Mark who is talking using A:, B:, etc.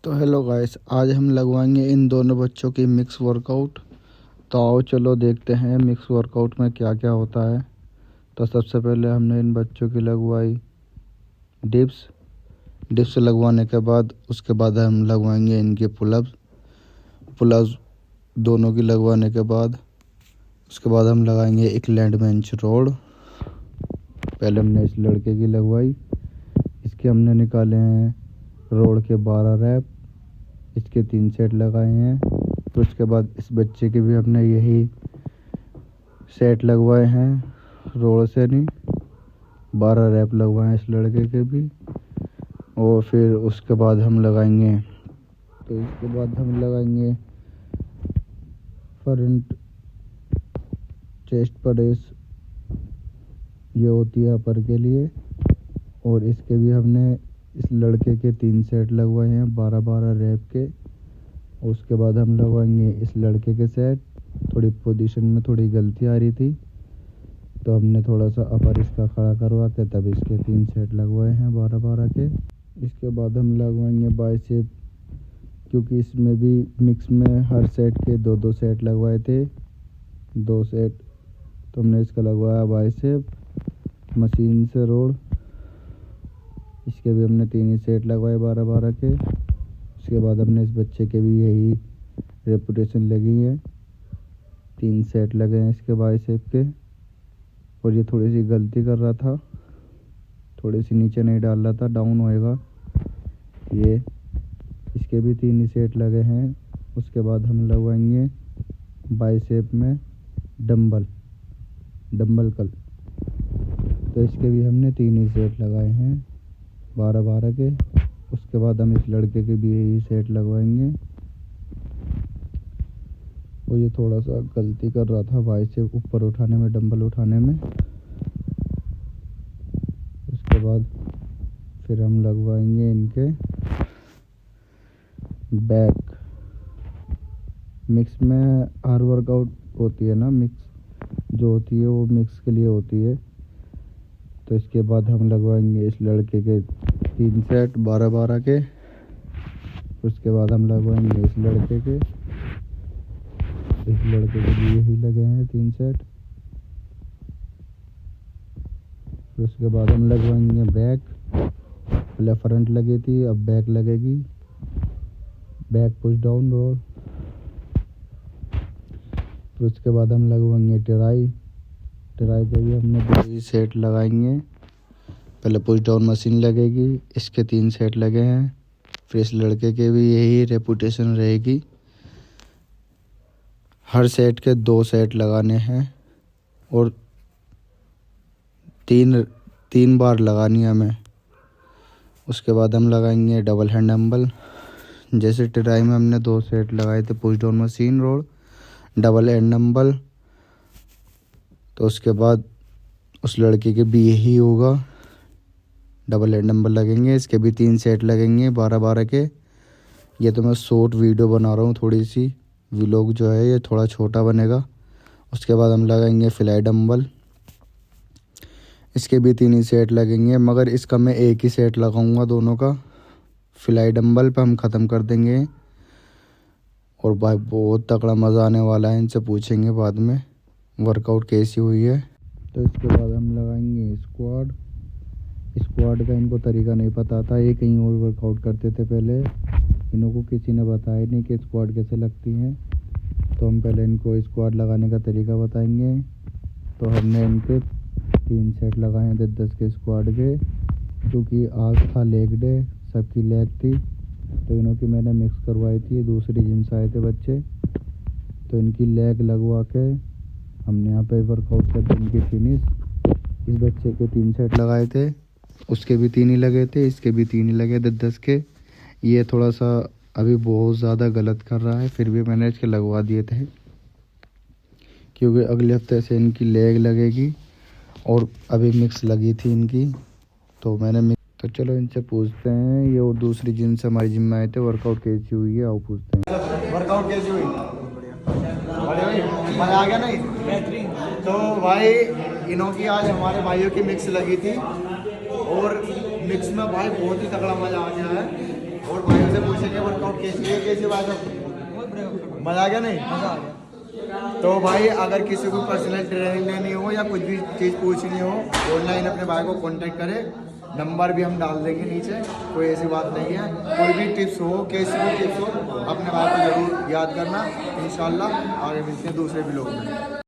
A: तो hello guys, आज हम लगवाएंगे इन दोनों बच्चों की मिक्स वर्कआउट। तो आओ चलो देखते हैं मिक्स वर्कआउट में क्या क्या होता है। तो सबसे पहले हमने इन बच्चों की लगवाई डिप्स लगवाने के बाद उसके बाद हम लगवाएंगे इनके पुलअप्स दोनों की लगवाने के बाद उसके बाद हम लगाएंगे एक लैंड बेंच रोड। पहले हमने इस लड़के की लगवाई, इसके हमने निकाले हैं रोड के 12 रैप, इसके 3 सेट लगाए हैं। तो उसके बाद इस बच्चे के भी हमने यही सेट लगवाए हैं, रोड से नहीं 12 रैप लगवाए हैं इस लड़के के भी। और फिर उसके बाद हम लगाएंगे फ्रंट चेस्ट प्रेस, ये होती है अपर के लिए। और इसके भी हमने इस लड़के के 3 सेट लगवाए हैं 12-12 रैप के। उसके बाद हम लगवाएंगे इस लड़के के सेट। थोड़ी पोजीशन में थोड़ी गलती आ रही थी तो हमने थोड़ा सा अपर इसका खड़ा करवा के तब इसके 3 सेट लगवाए हैं 12-12 के। इसके बाद हम लगवाएंगे बाइसेप, क्योंकि इसमें भी मिक्स में हर सेट के 2-2 सेट लगवाए थे, 2 सेट। तो हमने इसका लगवाया बाइसेप मशीन से रोड, इसके भी हमने 3 ही सेट लगवाए 12-12 के। उसके बाद हमने इस बच्चे के भी यही रेपुटेशन लगी है, 3 सेट लगे हैं इसके बाइसेप के। और ये थोड़ी सी गलती कर रहा था, थोड़ी सी नीचे नहीं डाल रहा था, डाउन होएगा ये। इसके भी 3 ही सेट लगे हैं। उसके बाद हम लगवाएंगे बाइसेप में डंबल कल। तो इसके भी हमने 3 ही सेट लगाए हैं 12-12 के। उसके बाद हम इस लड़के के भी यही सेट लगवाएंगे। और ये थोड़ा सा गलती कर रहा था बाइसेप ऊपर उठाने में, डंबल उठाने में। उसके बाद फिर हम लगवाएंगे इनके बैक। मिक्स में हर वर्कआउट होती है ना, मिक्स जो होती है वो मिक्स के लिए होती है। तो इसके बाद हम लगवाएंगे इस लड़के के 3 सेट 12-12 के। उसके बाद हम लगवाएंगे इस लड़के के भी यही लगे हैं 3 सेट। फिर उसके बाद हम लगवाएंगे बैक। पहले फ्रंट लगी थी, अब बैक लगेगी, बैक पुश डाउन रोल। फिर उसके बाद हम लगवाएंगे ट्राई के भी हमने 2 ही सेट लगाएंगे। पहले पुश डाउन मशीन लगेगी, इसके 3 सेट लगे हैं। फिर इस लड़के के भी यही रेपुटेशन रहेगी, हर सेट के 2 सेट लगाने हैं और 3 बार लगानी है हमें। उसके बाद हम लगाएंगे डबल हैंड डंबल। जैसे ट्राई में हमने 2 सेट लगाए थे push down machine road, double hand dumbbell. तो उसके बाद उस लड़के के भी यही होगा, डबल हैंड डंबल लगेंगे। इसके भी 3 सेट लगेंगे 12-12 के। ये तो मैं शॉर्ट वीडियो बना रहा हूँ, थोड़ी सी व्लॉग जो है ये थोड़ा छोटा बनेगा। उसके बाद हम लगाएंगे फ्लाई डंबल, इसके भी 3 ही सेट लगेंगे, मगर इसका मैं 1 ही सेट लगाऊंगा दोनों का। फ्लाई डंबल पे हम ख़त्म कर देंगे। और भाई बहुत तगड़ा मज़ा आने वाला है, इनसे पूछेंगे बाद में वर्कआउट कैसी हुई है। तो इसके बाद हम लगाएंगे स्क्वाड का इनको तरीका नहीं पता था, ये कहीं और वर्कआउट करते थे पहले, इन्हों को किसी ने बताया नहीं कि स्क्वाड कैसे लगती हैं। तो हम पहले इनको स्क्वाड लगाने का तरीका बताएंगे। तो हमने इनके 3 सेट लगाए हैं 10-10 के स्क्वाड के, क्योंकि आज था लेग डे, सबकी लेग थी। तो इन्हों की मैंने मिक्स करवाई थी, दूसरी जिम से आए थे बच्चे। तो इनकी लेग लगवा के हमने यहाँ पे वर्कआउट कर दी इनकी फिनिश। इस बच्चे के 3 सेट लगाए थे, उसके भी 3 ही लगे थे, इसके भी 3 ही लगे 10-10 के। ये थोड़ा सा अभी बहुत ज़्यादा गलत कर रहा है, फिर भी मैंने इसके लगवा दिए थे, क्योंकि अगले हफ्ते से इनकी लेग लगेगी। और अभी मिक्स लगी थी इनकी, तो मैंने तो चलो इनसे पूछते हैं, ये और दूसरी जिम से हमारी जिम में आए थे, वर्कआउट कैसी हुई है आओ पूछते हैं।
B: वर्कआउट कैसी हुई? बढ़िया, मजा आ गया नहीं? बेहतरीन। तो भाई इन्हों की आज हमारे भाइयों की मिक्स लगी थी और मिक्स में भाई बहुत ही तगड़ा मजा आ गया है। और भाइयों से से पूछेंगे वर्कआउट कैसी है, कैसी बात है, मजा आ गया नहीं?
C: मज़ा आ गया।
B: तो भाई अगर किसी को पर्सनल ट्रेनिंग लेनी हो या कुछ भी चीज़ पूछनी हो, ऑनलाइन अपने भाई को कांटेक्ट करें, नंबर भी हम डाल देंगे नीचे, कोई ऐसी बात नहीं है। कोई भी टिप्स हो, कैसी भी टिप्स हो, अपने भाई को जरूर याद करना। इंशाल्लाह आगे मिलते हैं दूसरे ब्लॉग में।